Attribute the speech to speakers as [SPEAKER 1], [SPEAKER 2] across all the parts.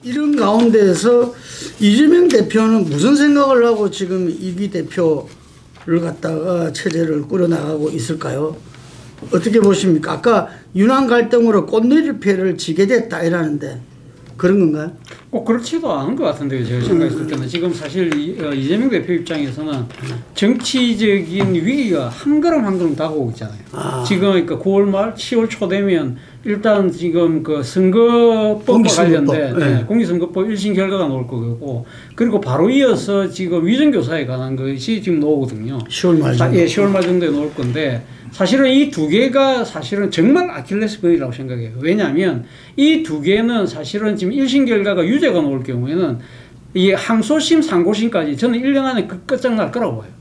[SPEAKER 1] 이런 가운데에서 이재명 대표는 무슨 생각을 하고 지금 이기 대표를 갖다가 체제를 꾸려나가고 있을까요? 어떻게 보십니까? 아까 윤한 갈등으로 꽃내릴 패를 지게 됐다 이라는데 그런 건가요?
[SPEAKER 2] 꼭 그렇지도 않은 것 같은데요. 제가 생각했을 때는 지금 사실 이재명 대표 입장에서는 정치적인 위기가 한 걸음 한 걸음 다가오고 있잖아요. 지금 그러니까 9월 말 10월 초 되면 일단 지금 그 선거법과 관련된
[SPEAKER 1] 네.
[SPEAKER 2] 공직선거법 1심 결과가 나올 거고 그리고 바로 이어서 지금 위정교사에 관한 것이 지금 나오거든요.
[SPEAKER 1] 10월 말 정도.
[SPEAKER 2] 10월 말 정도에 나올 건데 사실은 이 두 개가 사실은 정말 아킬레스건이라고 생각해요. 왜냐하면 이 두 개는 사실은 지금 1심 결과가 유죄가 나올 경우에는 이 항소심, 상고심까지 저는 1년 안에 끝장날 거라고 봐요.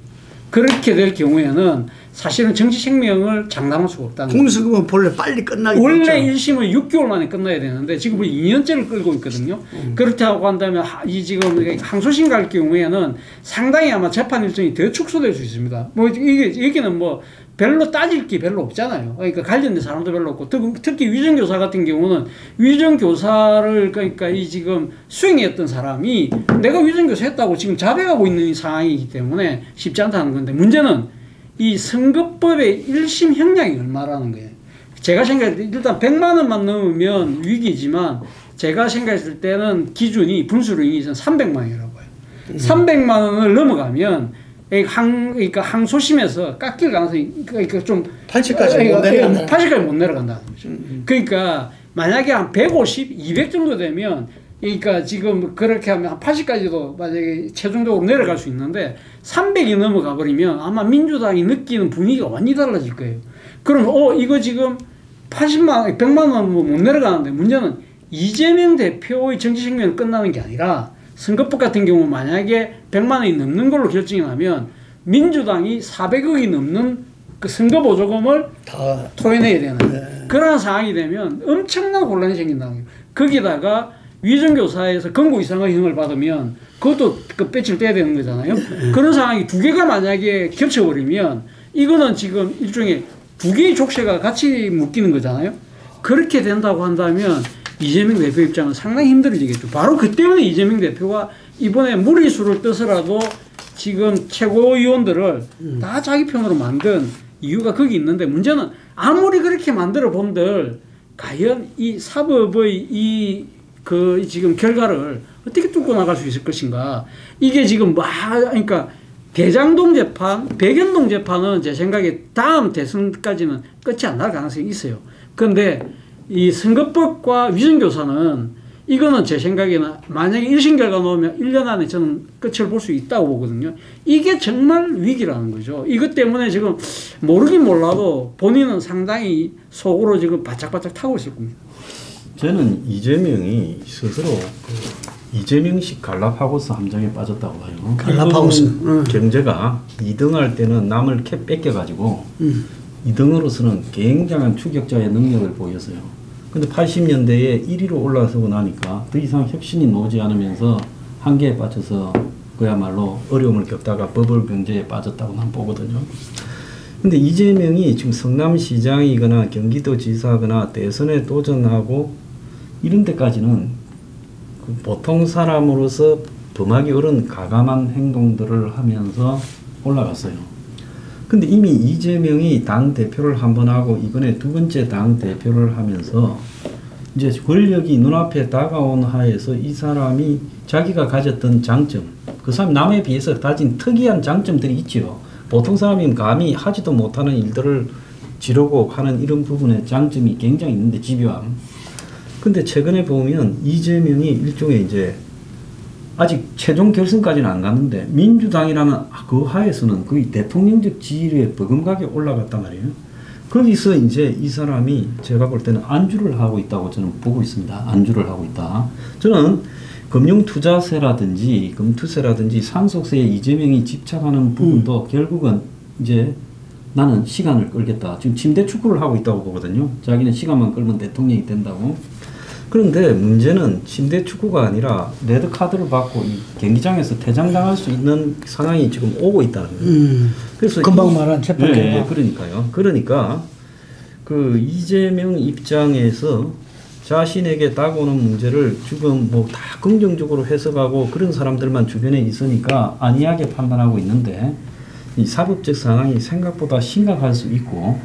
[SPEAKER 2] 그렇게 될 경우에는 사실은 정치 생명을 장담할 수가 없다는 거예요.
[SPEAKER 1] 공수금은 본래 빨리 끝나기
[SPEAKER 2] 원래 1심은 6개월 만에 끝나야 되는데 지금 우리 2년째를 끌고 있거든요. 그렇다고 한다면 이 지금 항소심 갈 경우에는 상당히 아마 재판 일정이 더 축소될 수 있습니다. 뭐 여기는 뭐 별로 따질 게 별로 없잖아요. 그러니까 관련된 사람도 별로 없고 특히 위정교사 같은 경우는 위정교사를 그러니까 이 지금 수행했던 사람이 내가 위정교사 했다고 지금 자백하고 있는 상황이기 때문에 쉽지 않다는 건데 문제는 이 선거법의 1심 형량이 얼마라는 거예요. 제가 생각할 때 일단 100만 원만 넘으면 위기지만 제가 생각했을 때는 기준이 분수령이 300만 원이라고 해요. 300만 원을 넘어가면 그러니까 항소심에서 깎일 가능성이 그러니까 좀
[SPEAKER 1] 80까지 못 내려간다.
[SPEAKER 2] 80까지 못 내려간다는 거죠. 그러니까 만약에 한 150, 200 정도 되면 그러니까 지금 그렇게 하면 한 80까지도 만약에 최종적으로 내려갈 수 있는데 300이 넘어가 버리면 아마 민주당이 느끼는 분위기가 완전히 달라질 거예요. 그럼 이거 지금 80만, 100만 원 못 내려가는데 문제는 이재명 대표의 정치 생명은 끝나는 게 아니라 선거법 같은 경우 만약에 100만 원이 넘는 걸로 결정이 나면 민주당이 400억이 넘는 그 선거보조금을 다 토해내야 되는 그런 상황이 되면 엄청난 혼란이 생긴다는 거예요. 거기다가 위정교사에서 검거 이상의 형을 받으면 그것도 그 배치를 떼야 되는 거잖아요. 그런 상황이 두 개가 만약에 겹쳐버리면 이거는 지금 일종의 두 개의 족쇄가 같이 묶이는 거잖아요. 그렇게 된다고 한다면 이재명 대표 입장은 상당히 힘들어지겠죠. 바로 그 때문에 이재명 대표가 이번에 무리수를 떠서라도 지금 최고위원들을 다 자기 편으로 만든 이유가 거기 있는데 문제는 아무리 그렇게 만들어 본들 과연 이 사법의 지금 결과를 어떻게 뚫고 나갈 수 있을 것인가. 이게 지금 그러니까 대장동 재판, 백연동 재판은 제 생각에 다음 대선까지는 끝이 안 날 가능성이 있어요. 그런데 이 선거법과 위정교사는 이거는 제 생각에는 만약에 1심 결과 나오면 1년 안에 저는 끝을 볼 수 있다고 보거든요. 이게 정말 위기라는 거죠. 이것 때문에 지금 모르긴 몰라도 본인은 상당히 속으로 지금 바짝바짝 타고 있을 겁니다.
[SPEAKER 3] 저는 이재명이 스스로 이재명식 갈라파고스 함정에 빠졌다고 봐요.
[SPEAKER 1] 갈라파고스.
[SPEAKER 3] 경제가 2등할 때는 남을 캐 뺏겨가지고 2등으로서는 굉장한 추격자의 능력을 보였어요. 근데 80년대에 1위로 올라서고 나니까 더 이상 혁신이 나오지 않으면서 한계에 빠져서 그야말로 어려움을 겪다가 버블 경제에 빠졌다고 난 보거든요. 근데 이재명이 지금 성남시장이거나 경기도지사거나 대선에 도전하고 이런 데까지는 보통 사람으로서 범하기 어려운 가감한 행동들을 하면서 올라갔어요. 근데 이미 이재명이 당대표를 한 번 하고 이번에 두 번째 당대표를 하면서 이제 권력이 눈앞에 다가온 하에서 이 사람이 자기가 가졌던 장점, 그 사람 남에 비해서 가진 특이한 장점들이 있죠. 보통 사람이면 감히 하지도 못하는 일들을 지르고 하는 이런 부분에 장점이 굉장히 있는데 집요함. 근데 최근에 보면 이재명이 일종의 이제 아직 최종 결선까지는 안 갔는데 민주당이라는 그 하에서는 거의 대통령적 지위에 버금가게 올라갔단 말이에요. 거기서 이제 이 사람이 제가 볼 때는 안주를 하고 있다고 저는 보고 있습니다. 안주를 하고 있다. 저는 금융투자세라든지 금투세라든지 상속세에 이재명이 집착하는 부분도 결국은 이제 나는 시간을 끌겠다. 지금 침대 축구를 하고 있다고 보거든요. 자기는 시간만 끌면 대통령이 된다고. 그런데 문제는 침대 축구가 아니라 레드카드를 받고 이 경기장에서 퇴장당할 수 있는 상황이 지금 오고 있다는 거예요. 그래서
[SPEAKER 1] 금방 말한 재판 결과.
[SPEAKER 3] 그러니까요. 그러니까 그 이재명 입장에서 자신에게 다가오는 문제를 지금 뭐 다 긍정적으로 해석하고 그런 사람들만 주변에 있으니까 안이하게 판단하고 있는데 이 사법적 상황이 생각보다 심각할 수 있고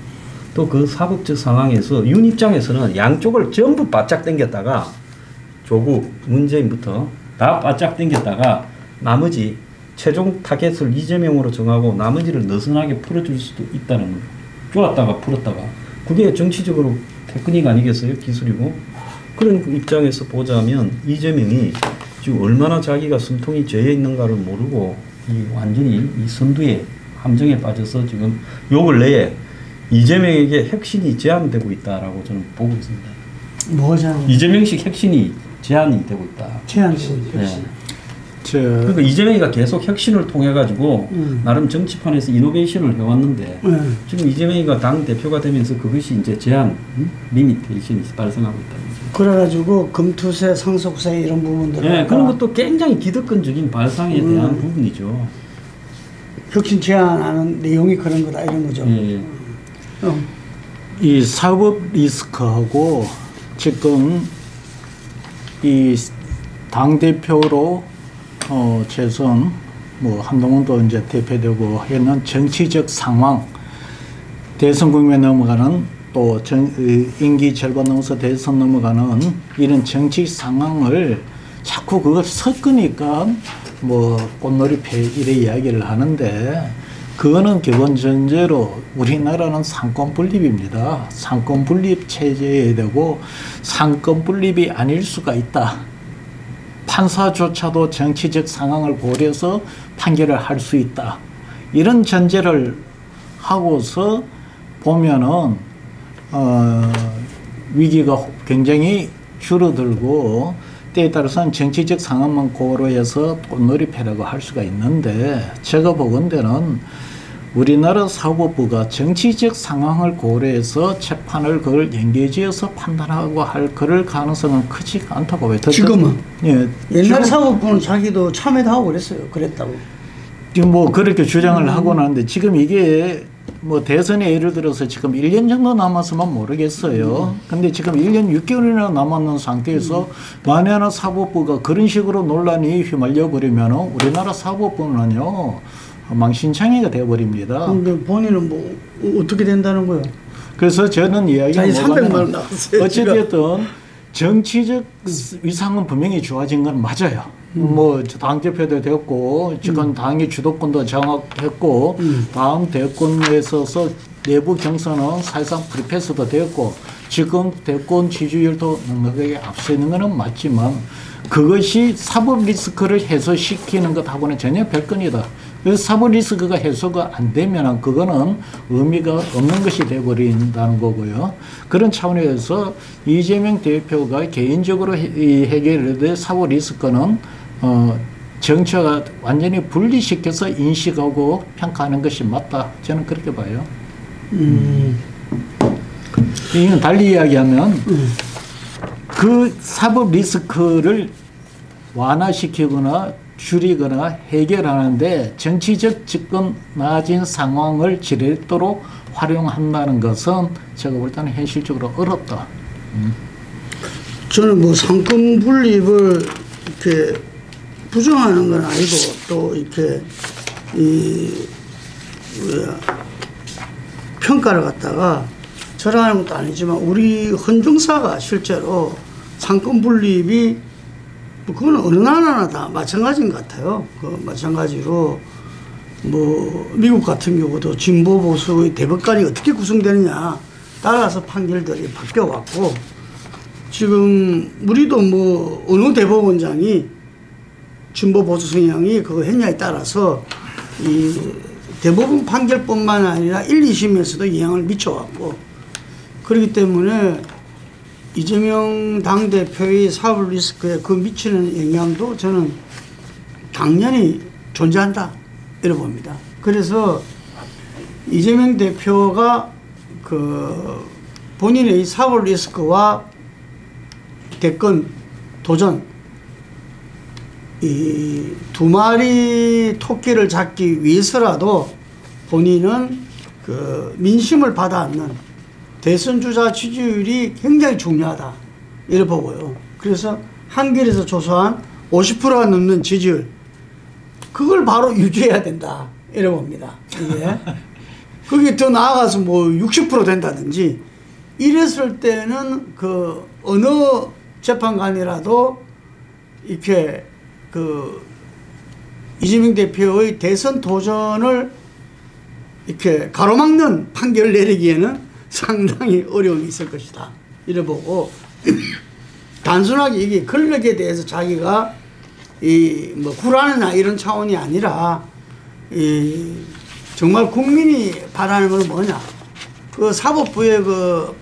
[SPEAKER 3] 또 그 사법적 상황에서 윤 입장에서는 양쪽을 전부 바짝 당겼다가 조국, 문재인부터 다 바짝 당겼다가 나머지 최종 타겟을 이재명으로 정하고 나머지를 느슨하게 풀어줄 수도 있다는 거예요. 좋았다가 풀었다가 그게 정치적으로 테크닉 아니겠어요? 기술이고. 그런 입장에서 보자면 이재명이 지금 얼마나 자기가 숨통이 죄에 있는가를 모르고 완전히 이 선두에 함정에 빠져서 지금 요 근래에 이재명에게 핵심이 제한되고 있다라고 저는 보고 있습니다.
[SPEAKER 1] 뭐죠?
[SPEAKER 3] 이재명식 핵심이 제한이 되고 있다.
[SPEAKER 1] 제한되고 있다.
[SPEAKER 3] 네. 그러니까 이재명이가 계속 혁신을 통해 가지고 나름 정치판에서 이노베이션을 해왔는데 지금 이재명이가 당 대표가 되면서 그것이 이제 제한, 리미테이션이 발생하고 있다.
[SPEAKER 1] 그래가지고 금투세, 상속세 이런 부분들.
[SPEAKER 3] 네, 그런 것도 굉장히 기득권적인 발상에 대한 부분이죠.
[SPEAKER 1] 혁신 제한하는 내용이 그런 거다 이런 거죠.
[SPEAKER 3] 네.
[SPEAKER 4] 이 사법 리스크하고 지금 이 당 대표로 최선 뭐 한동훈도 이제 대표되고 했는 정치적 상황, 대선 국면 넘어가는 또 임기 절반 넘어서 대선 넘어가는 이런 정치 상황을 자꾸 그걸 섞으니까 뭐 꽃놀이패 이래 이야기를 하는데 그거는 기본 전제로 우리나라는 상권 분립입니다. 상권 분립 체제에 되고 상권 분립이 아닐 수가 있다. 판사조차도 정치적 상황을 고려해서 판결을 할 수 있다. 이런 전제를 하고서 보면은 위기가 굉장히 줄어들고 때에 따라서는 정치적 상황만 고려해서 꽃놀이패라고 할 수가 있는데 제가 보건대는 우리나라 사법부가 정치적 상황을 고려해서 재판을 그걸 연계지어서 판단하고 할 그럴 가능성은 크지 않다고 봐요.
[SPEAKER 1] 지금은?
[SPEAKER 4] 예.
[SPEAKER 1] 옛날 사법부는 자기도 참여도 하고 그랬어요. 그랬다고.
[SPEAKER 4] 지금 뭐 그렇게 주장을 하고 나는데 지금 이게 뭐 대선에 예를 들어서 지금 1년 정도 남았으면 모르겠어요. 근데 지금 1년 6개월이나 남았는 상태에서 만에 하나 사법부가 그런 식으로 논란이 휘말려 버리면 우리나라 사법부는요. 망신창이가 되어버립니다.
[SPEAKER 1] 근데 본인은 뭐 어떻게 된다는 거예요?
[SPEAKER 4] 그래서 저는 이야기가
[SPEAKER 1] 300만 원 나왔어요.
[SPEAKER 4] 어찌됐든 정치적 위상은 분명히 좋아진 건 맞아요. 뭐 당대표도 됐고 지금 당의 주도권도 장악했고 다음 대권에 있어서 내부 경선은 사실상 프리패스도 됐고 지금 대권 지지율도 넉넉하게 앞서 있는 것은 맞지만 그것이 사법 리스크를 해소시키는 것하고는 전혀 별건이다. 그래서 사법 리스크가 해소가 안 되면 그거는 의미가 없는 것이 되어버린다는 거고요. 그런 차원에서 이재명 대표가 개인적으로 해결해야 될 사법 리스크는 정치와 완전히 분리시켜서 인식하고 평가하는 것이 맞다. 저는 그렇게 봐요. 이건 달리 이야기하면 그 사법 리스크를 완화시키거나 줄이거나 해결하는데 정치적 접근 낮은 상황을 지렛도록 활용한다는 것은 제가 볼 때는 현실적으로 어렵다.
[SPEAKER 1] 저는 뭐 상권 분립을 이렇게 부정하는 건 아니고 또 이렇게 평가를 갖다가 절하는 것도 아니지만 우리 헌정사가 실제로 상권 분립이 그건 어느 나라나 다 마찬가지인 것 같아요. 그 마찬가지로 뭐 미국 같은 경우도 진보 보수의 대법관이 어떻게 구성되느냐 따라서 판결들이 바뀌어 왔고 지금 우리도 뭐 어느 대법원장이 진보 보수 성향이 그거 했냐에 따라서 이 대법원 판결뿐만 아니라 1, 2심에서도 영향을 미쳐왔고 그렇기 때문에 이재명 당대표의 사법 리스크에 그 미치는 영향도 저는 당연히 존재한다 이렇게 봅니다. 그래서 이재명 대표가 그 본인의 사법 리스크와 대권 도전 이 두 마리 토끼를 잡기 위해서라도 본인은 그 민심을 받아안는 대선 주자 지지율이 굉장히 중요하다. 이래 보고요. 그래서 한겨레에서 조사한 50%가 넘는 지지율, 그걸 바로 유지해야 된다 이래 봅니다. 이게 그게 더 나아가서 뭐 60% 된다든지 이랬을 때는 그 어느 재판관이라도 이렇게 그 이재명 대표의 대선 도전을 이렇게 가로막는 판결을 내리기에는 상당히 어려움이 있을 것이다 이래 보고, 단순하게 이게 권력에 대해서 자기가 이 뭐 굴하느냐 이런 차원이 아니라 이 정말 국민이 바라는 건 뭐냐, 그 사법부의 그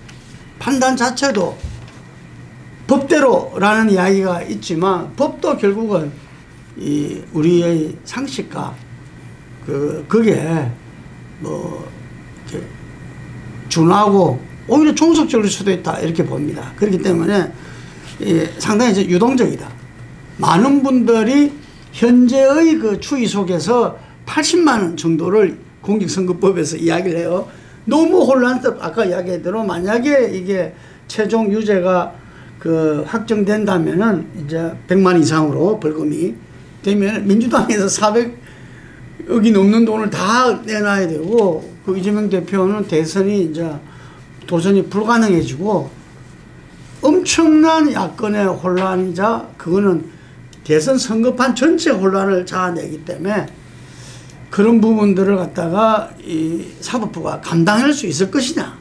[SPEAKER 1] 판단 자체도 법대로라는 이야기가 있지만, 법도 결국은 이 우리의 상식과 그게 뭐 이렇게 준하고 오히려 종속적일 수도 있다 이렇게 봅니다. 그렇기 때문에 상당히 이제 유동적이다. 많은 분들이 현재의 그 추이 속에서 80만 원 정도를 공직선거법에서 이야기를 해요. 너무 혼란스럽. 아까 이야기한 대로 만약에 이게 최종 유죄가 그 확정된다면은 이제 100만 이상으로 벌금이 되면 민주당에서 400억이 넘는 돈을 다 내놔야 되고, 그 이재명 대표는 대선이 이제 도전이 불가능해지고 엄청난 야권의 혼란이자 그거는 대선 선거판 전체 혼란을 자아내기 때문에 그런 부분들을 갖다가 이 사법부가 감당할 수 있을 것이냐.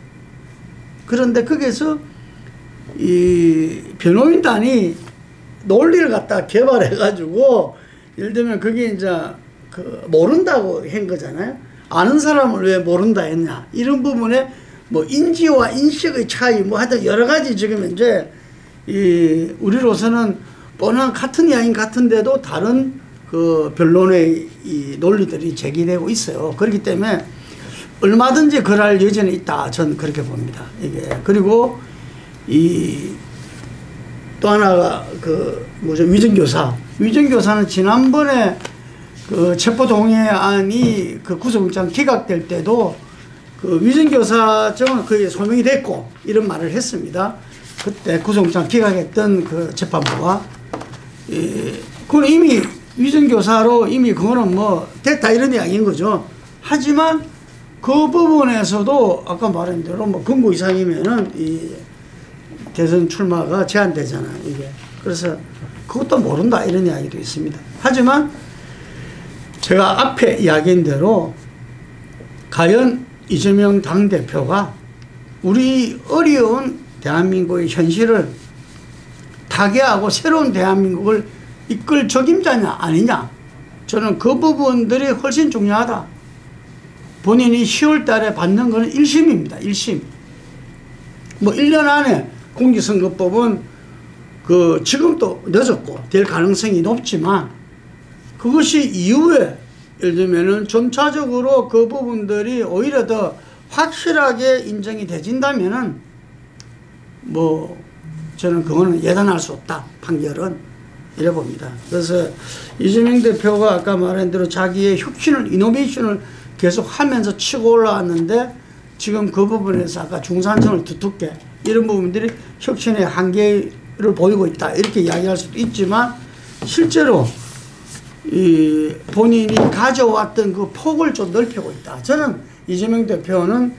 [SPEAKER 1] 그런데 거기에서 이 변호인단이 논리를 갖다가 개발해가지고, 예를 들면 그게 이제 그 모른다고 한 거잖아요. 아는 사람을 왜 모른다 했냐. 이런 부분에 뭐 인지와 인식의 차이, 뭐 하여튼 여러 가지 지금 이제 이 우리로서는 뻔한 같은 이야기인 같은데도 다른 그 변론의 이 논리들이 제기되고 있어요. 그렇기 때문에 얼마든지 그럴 여지는 있다. 저는 그렇게 봅니다. 이게. 그리고 이 또 하나가 그 뭐죠, 위정교사. 위정교사는 지난번에 그 체포동의안이 그 구속영장 기각될 때도 그 위정교사증은 거의 소명이 됐고 이런 말을 했습니다. 그때 구속영장 기각했던 그 재판부가 그건 이미 위정교사로 이미 그거는 뭐 됐다 이런 이야기인 거죠. 하지만 그 부분에서도 아까 말한 대로 뭐 금고 이상이면은 이 대선 출마가 제한되잖아 이게. 그래서 그것도 모른다 이런 이야기도 있습니다. 하지만 제가 앞에 이야기한 대로 과연 이재명 당대표가 우리 어려운 대한민국의 현실을 타개하고 새로운 대한민국을 이끌 적임자냐 아니냐, 저는 그 부분들이 훨씬 중요하다. 본인이 10월 달에 받는 것은 1심입니다. 1심. 뭐 1년 안에 공직선거법은 그 지금도 늦었고 될 가능성이 높지만, 그것이 이후에 예를 들면은 점차적으로 그 부분들이 오히려 더 확실하게 인정이 되진다면은 뭐 저는 그거는 예단할 수 없다. 판결은 이래 봅니다. 그래서 이재명 대표가 아까 말한 대로 자기의 혁신을, 이노베이션을 계속 하면서 치고 올라왔는데, 지금 그 부분에서 아까 중산층을 두텁게 이런 부분들이 혁신의 한계를 보이고 있다 이렇게 이야기할 수도 있지만, 실제로 이 본인이 가져왔던 그 폭을 좀 넓히고 있다. 저는 이재명 대표는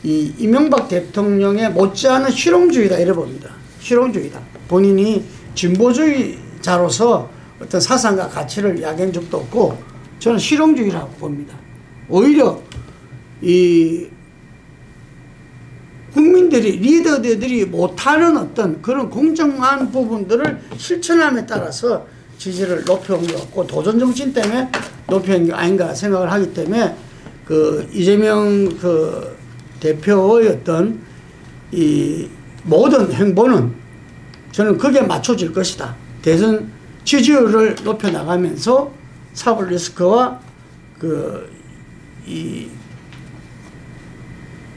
[SPEAKER 1] 이 이명박 대통령의 못지않은 실용주의다 이래 봅니다. 실용주의다. 본인이 진보주의자로서 어떤 사상과 가치를 이야기한 적도 없고 저는 실용주의라고 봅니다. 오히려 이 국민들이, 리더들이 못하는 어떤 그런 공정한 부분들을 실천함에 따라서 지지를 높여온 게 없고 도전 정신 때문에 높여온 게 아닌가 생각을 하기 때문에 그 이재명 그 대표의 어떤 이 모든 행보는 저는 그게 맞춰질 것이다. 대선 지지율을 높여 나가면서 사법 리스크와 그 이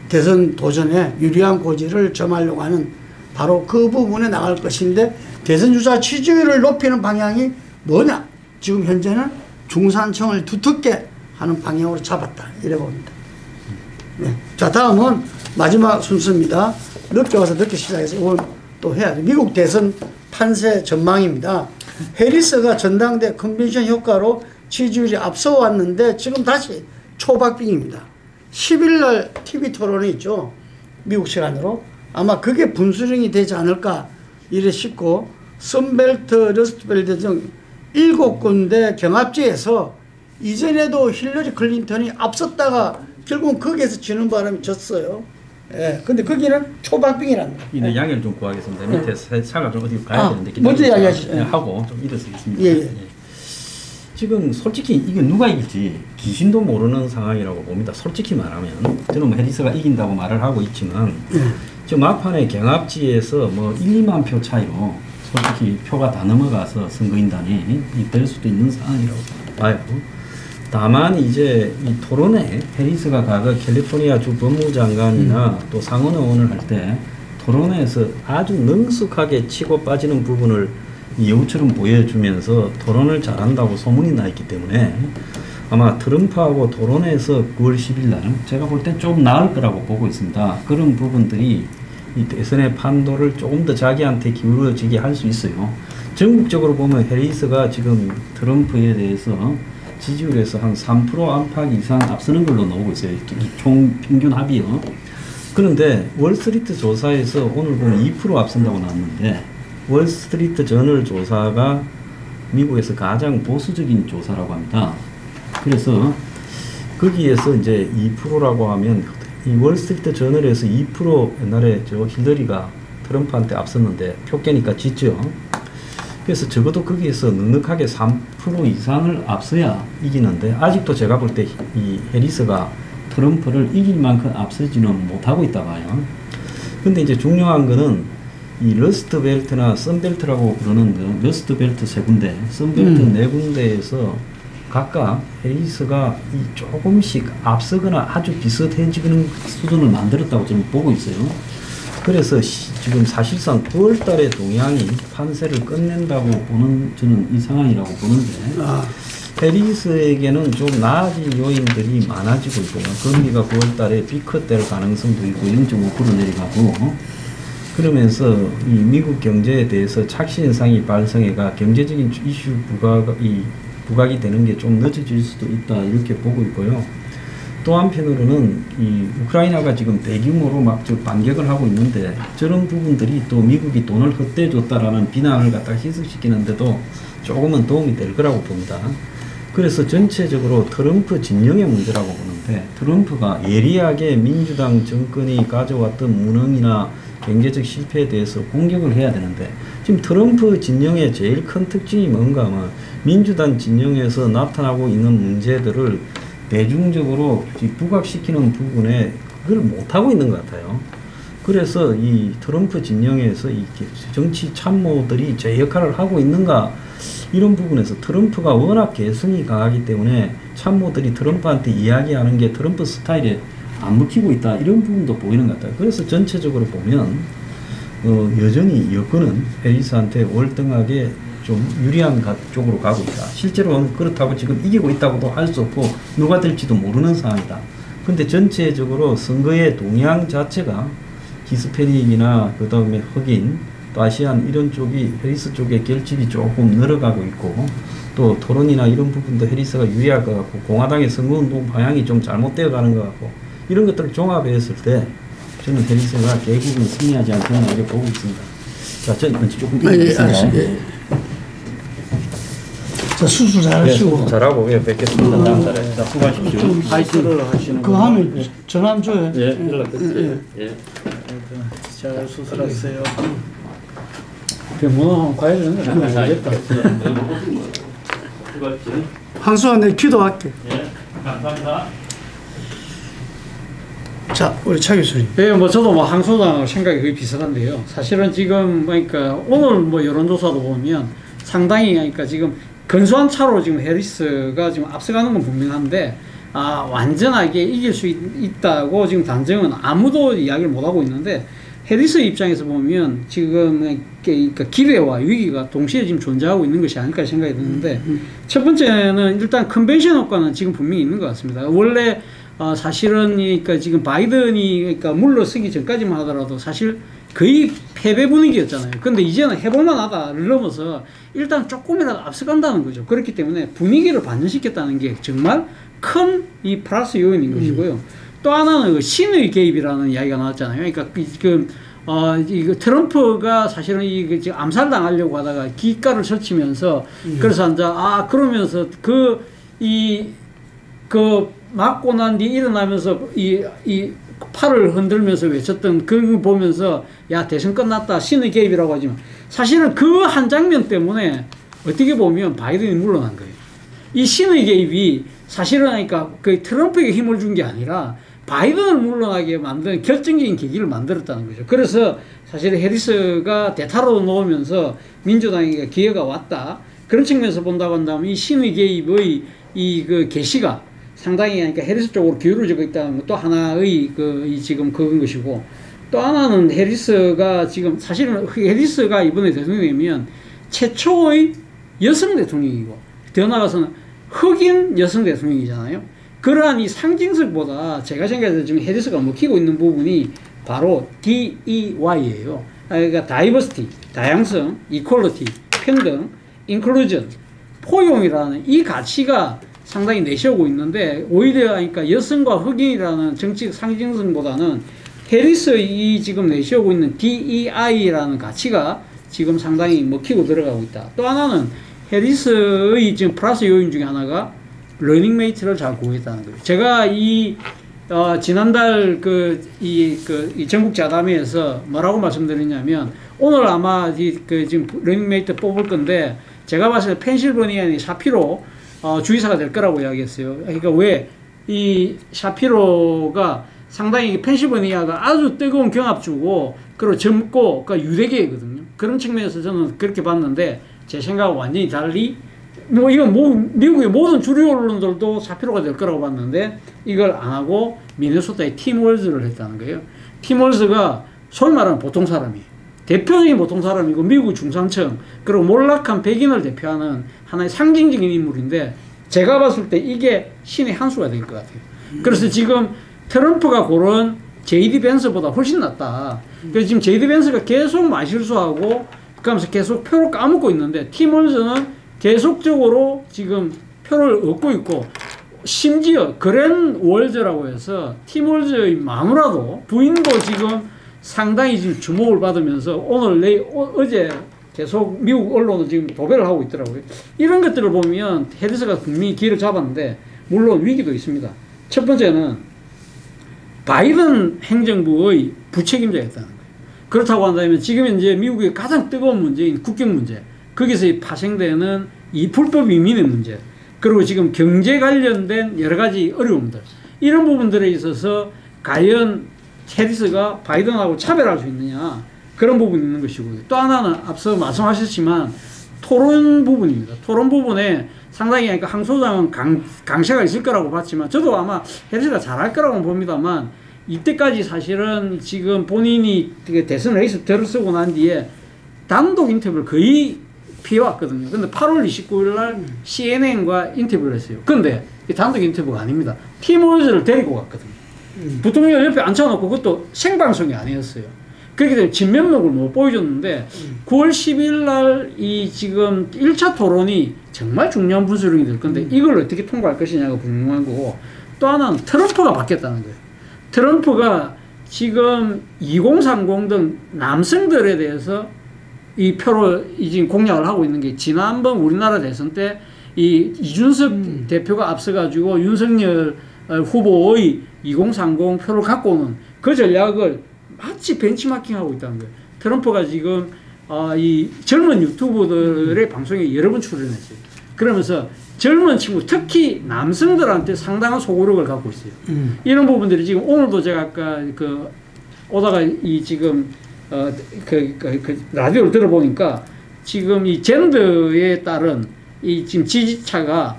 [SPEAKER 1] 대선 도전에 유리한 고지를 점하려고 하는 바로 그 부분에 나갈 것인데, 대선 주자 지지율을 높이는 방향이 뭐냐? 지금 현재는 중산층을 두텁게 하는 방향으로 잡았다 이래 봅니다. 네. 자, 다음은 마지막 순서입니다. 늦게 와서 늦게 시작해서 오늘 또 해야 돼. 미국 대선 판세 전망입니다. 해리스가 전당대 컨벤션 효과로 지지율이 앞서왔는데 지금 다시 초박빙입니다. 10일 날 TV 토론이 있죠. 미국 시간으로. 아마 그게 분수령이 되지 않을까 이래 싶고, 선벨트, 러스트벨트 등 7군데 경합지에서 이전에도 힐러리 클린턴이 앞섰다가 결국은 거기에서 지는 바람에 졌어요. 예, 근데 거기는 초박빙이랍니다.
[SPEAKER 3] 이는 양해를 좀 구하겠습니다. 밑에 차가 좀 어디 가야 되는데
[SPEAKER 1] 먼저 이야기하시죠.
[SPEAKER 3] 하고 좀 이랬습니다.
[SPEAKER 1] 예, 예.
[SPEAKER 3] 지금 솔직히 이게 누가 이길지 귀신도 모르는 상황이라고 봅니다. 솔직히 말하면 저는 뭐 해리스가 이긴다고 말을 하고 있지만 저 막판에 경합지에서 뭐 1, 2만 표 차이로 솔직히 표가 다 넘어가서 선거인단이 될 수도 있는 상황이라고 봐요. 다만 이제 이 토론회 해리스가 과거 캘리포니아 주 법무장관이나 또 상원의원을 할 때 토론회에서 아주 능숙하게 치고 빠지는 부분을 여우처럼 보여주면서 토론을 잘한다고 소문이 나 있기 때문에 아마 트럼프하고 토론회에서 9월 10일 날 제가 볼 때 좀 나을 거라고 보고 있습니다. 그런 부분들이 이 대선의 판도를 조금 더 자기한테 기울어지게 할 수 있어요. 전국적으로 보면 해리스가 지금 트럼프에 대해서 지지율에서 한 3% 안팎 이상 앞서는 걸로 나오고 있어요. 총 평균 합이요. 그런데 월스트리트 조사에서 오늘 보면 2% 앞선다고 나왔는데 월스트리트 저널 조사가 미국에서 가장 보수적인 조사라고 합니다. 그래서 거기에서 이제 2%라고 하면 이 월스트리트 저널에서 2% 옛날에 저 힐러리가 트럼프한테 앞섰는데 표 깨니까 짖죠. 그래서 적어도 거기에서 넉넉하게 3% 이상을 앞서야 이기는데 아직도 제가 볼 때 이 해리스가 트럼프를 이길 만큼 앞서지는 못하고 있다 봐요. 근데 이제 중요한 거는 이 러스트벨트나 선벨트라고 부르는 그 러스트벨트 3군데, 선벨트 4군데에서 각각 해리스가 이 조금씩 앞서거나 아주 비슷해지는 수준을 만들었다고 저는 보고 있어요. 그래서 지금 사실상 9월 달에 동향이 판세를 끝낸다고 보는 저는 이 상황이라고 보는데 해리스에게는 좀 나아진 요인들이 많아지고 있고요. 금리가 9월 달에 피크될 가능성도 있고 0.5% 내려가고 그러면서 이 미국 경제에 대해서 착신상이 발생해가 경제적인 이슈 부각이 되는 게 좀 늦어질 수도 있다 이렇게 보고 있고요. 또 한편으로는 이 우크라이나가 지금 대규모로 막 반격을 하고 있는데 저런 부분들이 또 미국이 돈을 헛되줬다라는 비난을 갖다 희석시키는데도 조금은 도움이 될 거라고 봅니다. 그래서 전체적으로 트럼프 진영의 문제라고 보는데 트럼프가 예리하게 민주당 정권이 가져왔던 무능이나 경제적 실패에 대해서 공격을 해야 되는데 지금 트럼프 진영의 제일 큰 특징이 뭔가 하면 민주당 진영에서 나타나고 있는 문제들을 대중적으로 부각시키는 부분에 그걸 못하고 있는 것 같아요. 그래서 이 트럼프 진영에서 이 정치 참모들이 제 역할을 하고 있는가 이런 부분에서 트럼프가 워낙 개성이 강하기 때문에 참모들이 트럼프한테 이야기하는 게 트럼프 스타일에 안 먹히고 있다 이런 부분도 보이는 것 같아요. 그래서 전체적으로 보면 여전히 여권은 해리스한테 월등하게 좀 유리한 쪽으로 가고 있다. 실제로는 그렇다고 지금 이기고 있다고도 할 수 없고 누가 될지도 모르는 상황이다. 근데 전체적으로 선거의 동향 자체가 히스패닉이나 그 다음에 흑인, 또 아시안 이런 쪽이 해리스 쪽의 결집이 조금 늘어가고 있고 또 토론이나 이런 부분도 해리스가 유리할 것 같고 공화당의 선거운동 방향이 좀 잘못되어 가는 것 같고 이런 것들을 종합했을 때 저는 해리스가 결국은 승리하지 않겠나 이렇게 보고 있습니다. 자, 저는 조금
[SPEAKER 1] 알겠습니다. 자, 수술 잘하시고.
[SPEAKER 3] 잘하고 뵙겠습니다. 다음 달에. 자, 수고하십시오.
[SPEAKER 4] 파이트를 하시는
[SPEAKER 1] 그거 하면 전화 좀 줘요.
[SPEAKER 3] 예, 연락드릴게요. 예.
[SPEAKER 4] 잘 수술하세요.
[SPEAKER 2] 병원은 가야 되는 거 모르겠다.
[SPEAKER 1] 황수아, 내 기도할게.
[SPEAKER 3] 예, 감사합니다.
[SPEAKER 1] 자, 우리 차 교수님.
[SPEAKER 2] 예, 뭐 저도 뭐 항소당하고 생각이 거의 비슷한데요. 사실은 지금 그러니까 오늘 뭐 여론조사도 보면 상당히 그러니까 지금 근소한 차로 지금 해리스가 지금 앞서가는 건 분명한데 완전하게 이길 수 있다고 지금 단정은 아무도 이야기를 못 하고 있는데 해리스 입장에서 보면 지금 그러니까 기회와 위기가 동시에 지금 존재하고 있는 것이 아닐까 생각이 드는데 첫 번째는 일단 컨벤션 효과는 지금 분명히 있는 것 같습니다. 원래 사실은 그러니까 지금 바이든이 그러니까 물러서기 전까지만 하더라도 사실 거의 패배 분위기였잖아요. 근데 이제는 해볼만하다를 넘어서 일단 조금이라도 앞서간다는 거죠. 그렇기 때문에 분위기를 반전시켰다는 게 정말 큰 이 플러스 요인인 것이고요. 또 하나는 그 신의 개입이라는 이야기가 나왔잖아요. 그러니까 이거 트럼프가 사실은 지금 암살당하려고 하다가 기가를 설치면서 그래서 그러면서 맞고 난 뒤 일어나면서 이 팔을 흔들면서 외쳤던 그걸 보면서 야 대선 끝났다 신의 개입이라고 하지만 사실은 그 한 장면 때문에 어떻게 보면 바이든이 물러난 거예요. 이 신의 개입이 사실은 그러니까 그 트럼프에게 힘을 준 게 아니라 바이든을 물러나게 만든 결정적인 계기를 만들었다는 거죠. 그래서 사실 해리스가 대타로 놓으면서 민주당에게 기회가 왔다. 그런 측면에서 본다고 한다면 이 신의 개입의 그 계시가 상당히 그러니까 해리스 쪽으로 기울어지고 있다는 것도 하나의 지금 그건 것이고 또 하나는 해리스가 지금 사실은 해리스가 이번에 대통령이 되면 최초의 여성 대통령이고 더 나아가서는 흑인 여성 대통령이잖아요. 그러한 이 상징성보다 제가 생각해서 지금 해리스가 먹히고 있는 부분이 바로 DEY예요. 그러니까 다이버시티, 다양성, 이퀄리티, 평등, 인클루전, 포용이라는 이 가치가 상당히 내세우고 있는데 오히려 그러니까 여성과 흑인이라는 정치적 상징성보다는 해리스의 이 지금 내세우고 있는 DEI라는 가치가 지금 상당히 먹히고 들어가고 있다. 또 하나는 해리스의 지금 플러스 요인 중에 하나가 러닝메이트를 잘 구했다는 거예요. 제가 지난달 이 전국 자담회에서 뭐라고 말씀드렸냐면 오늘 아마 지금 러닝메이트 뽑을 건데 제가 봤을 때 펜실베니아의 샤피로 주의사가 될 거라고 이야기했어요. 그러니까 왜 이 샤피로가 상당히 펜실베니아가 아주 뜨거운 경합주고 그리고 젊고 그러니까 유대계거든요. 그런 측면에서 저는 그렇게 봤는데 제 생각은 완전히 달리 이건 미국의 모든 주류 언론들도 샤피로가 될 거라고 봤는데 이걸 안 하고 미네소타의 팀 월즈를 했다는 거예요. 팀 월즈가 소위 말하는 보통 사람이에요. 대표적인 보통 사람이고 미국 중산층 그리고 몰락한 백인을 대표하는 하나의 상징적인 인물인데 제가 봤을 때 이게 신의 한 수가 될 것 같아요. 그래서 지금 트럼프가 고른 제이디 벤스보다 훨씬 낫다. 그래서 지금 제이디 벤스가 계속 말실수하고 그러면서 계속 표를 까먹고 있는데 팀 월즈는 계속적으로 지금 표를 얻고 있고 심지어 그랜 월즈라고 해서 팀 월즈의 마누라도 부인도 지금 상당히 지금 주목을 받으면서 오늘 어제 계속 미국 언론은 지금 도배를 하고 있더라고요. 이런 것들을 보면 해리스가 분명히 기회를 잡았는데 물론 위기도 있습니다. 첫 번째는 바이든 행정부의 부책임자였다는 거예요. 그렇다고 한다면 지금 현재 미국의 가장 뜨거운 문제인 국경 문제 거기서 파생되는 이 불법 이민의 문제 그리고 지금 경제 관련된 여러 가지 어려움들 이런 부분들에 있어서 과연 해리스가 바이든하고 차별할 수 있느냐 그런 부분이 있는 것이고요. 또 하나는 앞서 말씀하셨지만 토론 부분입니다. 토론 부분에 상당히 그러니까 항 소장은 강세가 있을 거라고 봤지만 저도 아마 해리스가 잘할 거라고 봅니다만 이때까지 사실은 지금 본인이 대선 레이스 들어서고 난 뒤에 단독 인터뷰를 거의 피해왔거든요. 근데 8월 29일 날 CNN과 인터뷰를 했어요. 근데 이 단독 인터뷰가 아닙니다. 팀 월즈를 데리고 갔거든요. 부통령 옆에 앉혀놓고 그것도 생방송이 아니었어요. 그렇기 때문에 진면목을 못 보여줬는데 9월 10일 날 이 지금 1차 토론이 정말 중요한 분수령이 될 건데 이걸 어떻게 통과할 것이냐가 궁금한 거고 또 하나는 트럼프가 바뀌었다는 거예요. 트럼프가 지금 2030 등 남성들에 대해서 이 표를 지금 공략을 하고 있는 게 지난번 우리나라 대선 때 이 이준석 대표가 앞서가지고 윤석열 후보의 2030 표를 갖고 오는 그 전략을 마치 벤치마킹하고 있다는 거예요. 트럼프가 지금 이 젊은 유튜버들의 방송에 여러 번 출연했어요. 그러면서 젊은 친구, 특히 남성들한테 상당한 소구력을 갖고 있어요. 이런 부분들이 지금 오늘도 제가 아까 오다가 이 지금 라디오를 들어보니까 지금 이 젠더에 따른 이 지금 지지차가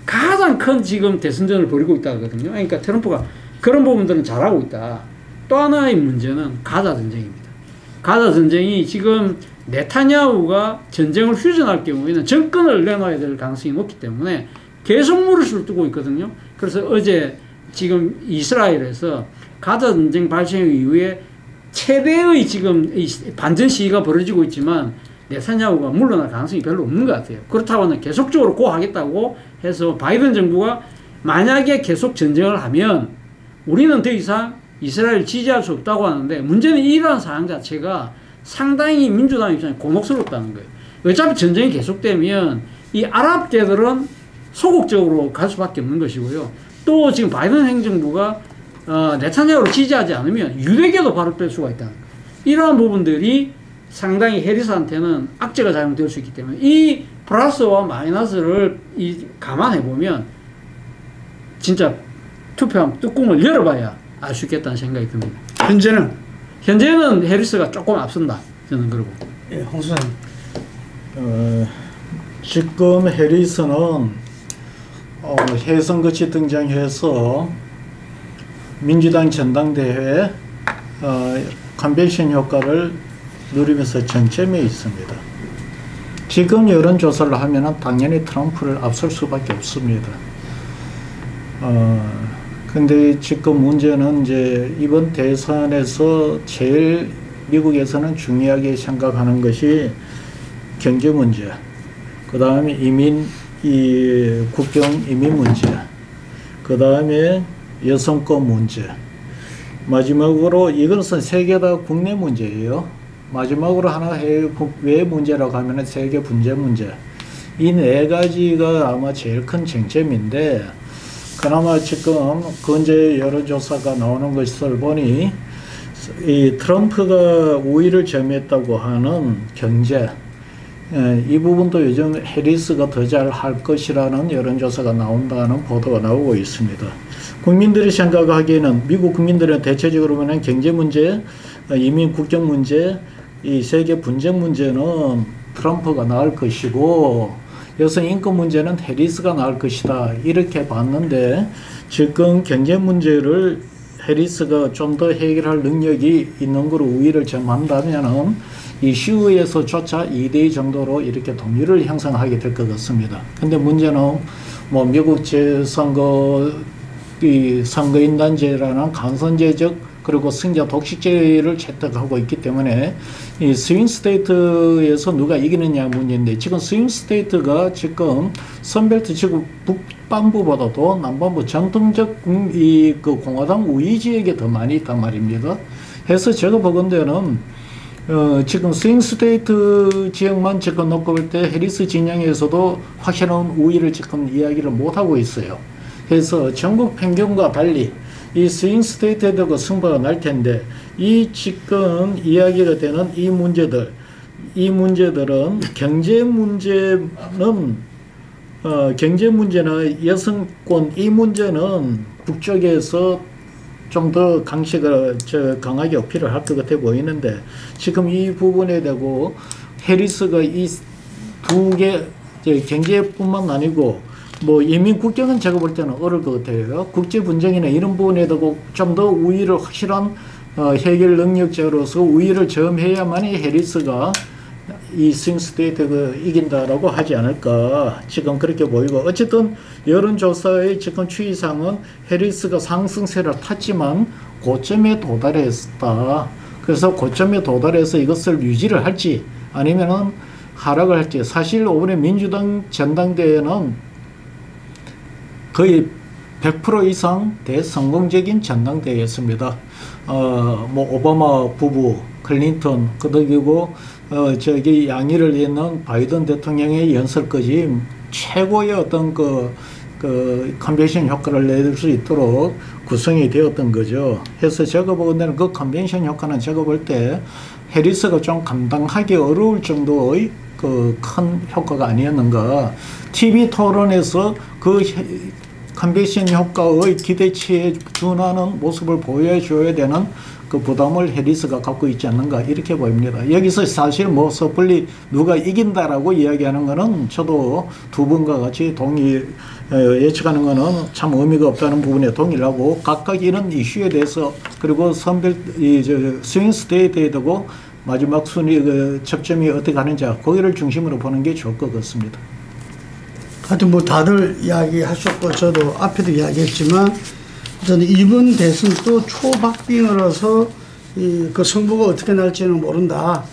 [SPEAKER 2] 가장 큰 지금 대선전을 벌이고 있다거든요. 그러니까 트럼프가 그런 부분들은 잘하고 있다. 또 하나의 문제는 가자 전쟁입니다. 가자 전쟁이 지금 네타냐후가 전쟁을 휴전할 경우에는 정권을 내놔야 될 가능성이 높기 때문에 계속 무리수를 두고 있거든요. 그래서 어제 지금 이스라엘에서 가자 전쟁 발생 이후에 최대의 지금 이 반전 시위가 벌어지고 있지만 네타냐후가 물러날 가능성이 별로 없는 것 같아요. 그렇다고는 계속적으로 고하겠다고 해서 바이든 정부가 만약에 계속 전쟁을 하면 우리는 더 이상 이스라엘을 지지할 수 없다고 하는데 문제는 이러한 상황 자체가 상당히 민주당 입장에 곤혹스럽다는 거예요. 어차피 전쟁이 계속되면 이 아랍계들은 소극적으로 갈 수밖에 없는 것이고요. 또 지금 바이든 행정부가 네타냐후를 지지하지 않으면 유대계도 발을 뺄 수가 있다는 거예요. 이러한 부분들이 상당히 해리스한테는 악재가 작용될 수 있기 때문에 이 플러스와 마이너스를 감안해 보면 진짜 투표함 뚜껑을 열어봐야 알 수 있겠다는 생각이 듭니다. 현재는 해리스가 조금 앞선다. 저는 그러고.
[SPEAKER 1] 예, 홍 수사님.
[SPEAKER 4] 지금 해리스는 해선거치 등장해서 민주당 전당대회 컨벤션 효과를 누리면서 정점에 있습니다. 지금 여론조사를 하면 당연히 트럼프를 앞설 수밖에 없습니다. 근데 지금 문제는 이제 이번 대선에서 제일 미국에서는 중요하게 생각하는 것이 경제 문제, 그 다음에 국경 이민 문제, 그 다음에 여성권 문제, 마지막으로 이것은 세 개 다 국내 문제예요. 마지막으로 하나 해외 문제라고 하면 세계 분쟁 문제. 이 네 가지가 아마 제일 큰 쟁점인데, 그나마 지금 현재 여론조사가 나오는 것을 보니 이 트럼프가 우위를 점했다고 하는 경제, 이 부분도 요즘 해리스가 더 잘 할 것이라는 여론조사가 나온다는 보도가 나오고 있습니다. 국민들이 생각하기에는, 미국 국민들은 대체적으로 보면 경제 문제, 이민 국경 문제, 이 세계 분쟁 문제는 트럼프가 나을 것이고 여성 인권 문제는 해리스가 나을 것이다, 이렇게 봤는데, 지금 경제 문제를 해리스가 좀 더 해결할 능력이 있는 거로 우위를 점한다면은 이 시의에서조차 2대2 정도로 이렇게 동률을 형성하게 될 것 같습니다. 근데 문제는 뭐 미국 선거인단제라는 간선제적 그리고 승자 독식제를 채택하고 있기 때문에 이 스윙 스테이트에서 누가 이기느냐 문제인데, 지금 스윙 스테이트가 지금 선벨트 지구 북반부보다도 남반부 전통적 그 공화당 우위 지역에 더 많이 있단 말입니다. 해서 제가 보건대는 지금 스윙 스테이트 지역만 지금 놓고 볼 때 해리스 진영에서도 확실한 우위를 지금 이야기를 못하고 있어요. 그래서 전국 평균과 달리 이 스윙 스테이트에 대고 승부가 날 텐데, 이 지금 이야기가 되는 이 문제들은 경제 문제나 여성권, 이 문제는 북쪽에서 좀 더 강하게 어필을 할 것 같아 보이는데, 지금 이 부분에 대고 해리스가 이 두 개, 경제뿐만 아니고 뭐 이민 국경은 제가 볼 때는 어려울 것 같아요. 국제 분쟁이나 이런 부분에 대고 좀 더 우위를 확실한 해결 능력자로서 우위를 점해야만이 해리스가 이 스윙 스테이트가 이긴다라고 하지 않을까, 지금 그렇게 보이고, 어쨌든 여론조사의 지금 추이상은 해리스가 상승세를 탔지만 고점에 도달했다. 그래서 고점에 도달해서 이것을 유지를 할지 아니면은 하락을 할지. 사실 이번에 민주당 전당대회는 거의 100% 이상 대성공적인 전당대회였습니다. 뭐 오바마 부부, 클린턴, 그리고 양위를 잇는 바이든 대통령의 연설까지 최고의 어떤 그 컨벤션 효과를 내줄 수 있도록 구성이 되었던 거죠. 그래서 제가 보기에는 그 컨벤션 효과는 제가 볼 때 해리스가 좀 감당하기 어려울 정도의 그 큰 효과가 아니었는가. TV 토론에서 그 컨벤션 효과의 기대치에 준하는 모습을 보여줘야 되는 그 부담을 해리스가 갖고 있지 않는가, 이렇게 보입니다. 여기서 사실 뭐 섣불리 누가 이긴다라고 이야기하는 거는 저도 두 분과 같이 예측하는 거는 참 의미가 없다는 부분에 동의를 하고, 각각 이런 이슈에 대해서, 그리고 스윙 스테이트에 두고 마지막 순위 접점이 어떻게 가는지 거기를 중심으로 보는 게 좋을 것 같습니다.
[SPEAKER 1] 하여튼 뭐 다들 이야기하셨고 저도 앞에도 이야기했지만, 저는 이번 대선 또 초박빙으로서 그 승부가 어떻게 날지는 모른다.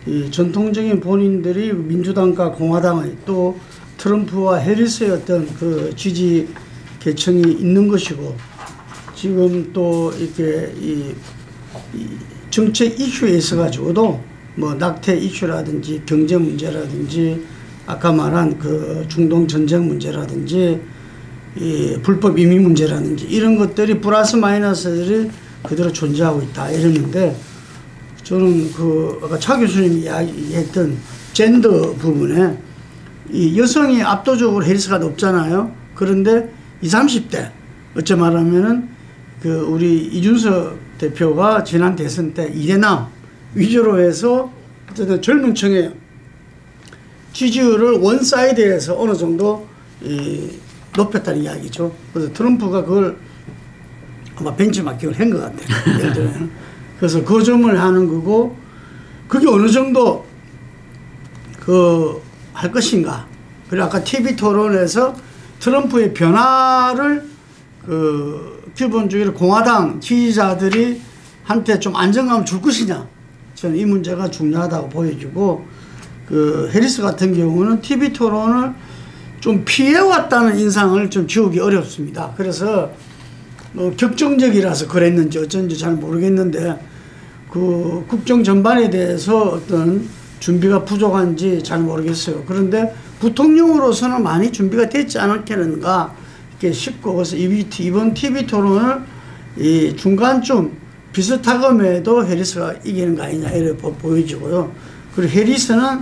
[SPEAKER 1] 이 전통적인 본인들이 민주당과 공화당의 또 트럼프와 해리스의 어떤 그 지지 계층이 있는 것이고, 지금 또 이렇게 이 정책 이슈에 있어 가지고도 뭐 낙태 이슈라든지 경제 문제라든지 아까 말한 그 중동 전쟁 문제라든지 이 불법 이민 문제라든지 이런 것들이 플러스 마이너스들이 그대로 존재하고 있다 이러는데, 저는 그 아까 차 교수님이 이야기했던 젠더 부분에 이 여성이 압도적으로 해리스가 높잖아요. 그런데 20, 30대 어째 말하면은 그 우리 이준석 대표가 지난 대선 때 이대남 위주로 해서 어쨌든 젊은 층의 지지율을 원사이드에서 어느 정도 높였다는 이야기죠. 그래서 트럼프가 그걸 아마 벤치마킹을 한 것 같아요. 예를 들면. 그래서 그 점을 하는 거고, 그게 어느 정도 할 것인가. 그리고 아까 TV 토론에서 트럼프의 변화를 기본적으로 공화당 지지자들이 한테 좀 안정감을 줄 것이냐. 저는 이 문제가 중요하다고 보여지고, 해리스 같은 경우는 TV 토론을 좀 피해왔다는 인상을 좀 지우기 어렵습니다. 그래서 격정적이라서 그랬는지 어쩐지 잘 모르겠는데, 그 국정 전반에 대해서 어떤 준비가 부족한지 잘 모르겠어요. 그런데 부통령으로서는 많이 준비가 됐지 않았겠는가 이렇게 싶고, 그래서 이번 TV 토론을 이 중간쯤 비슷하금에도 해리스가 이기는 거 아니냐 이렇게 보여지고요. 그리고 해리스는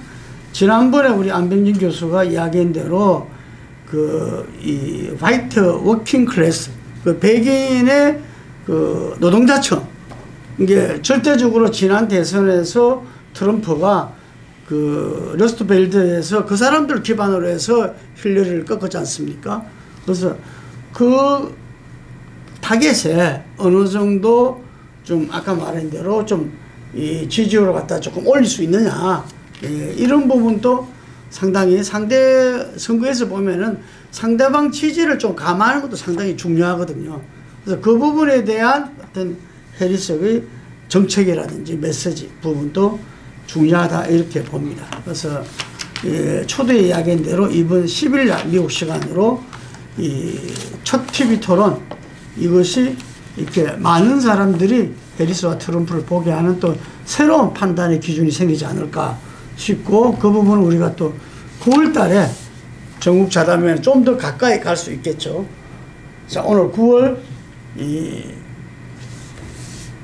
[SPEAKER 1] 지난번에 우리 안병진 교수가 이야기한 대로 이 화이트 워킹 클래스, 그 백인의 그 노동자층, 이게 절대적으로 지난 대선에서 트럼프가 그 러스트벨트에서 그 사람들 기반으로 해서 힐러리를 꺾었지 않습니까? 그래서 그 타겟에 어느 정도 좀 아까 말한 대로 좀 이 지지율을 갖다 조금 올릴 수 있느냐, 이런 부분도 상당히 상대 선거에서 보면은 상대방 지지를 좀 감안하는 것도 상당히 중요하거든요. 그래서 그 부분에 대한 어떤 해리스의 정책이라든지 메시지 부분도 중요하다 이렇게 봅니다. 그래서 초대에 이야기한 대로 이번 10일 날 미국 시간으로 이 첫 TV 토론, 이것이 이렇게 많은 사람들이 해리스와 트럼프를 보게 하는 또 새로운 판단의 기준이 생기지 않을까 싶고, 그 부분은 우리가 또 9월 달에 전국 자담회는 좀 더 가까이 갈 수 있겠죠. 자, 오늘 9월 이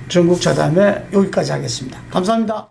[SPEAKER 1] 전국 자담회 여기까지 하겠습니다. 감사합니다.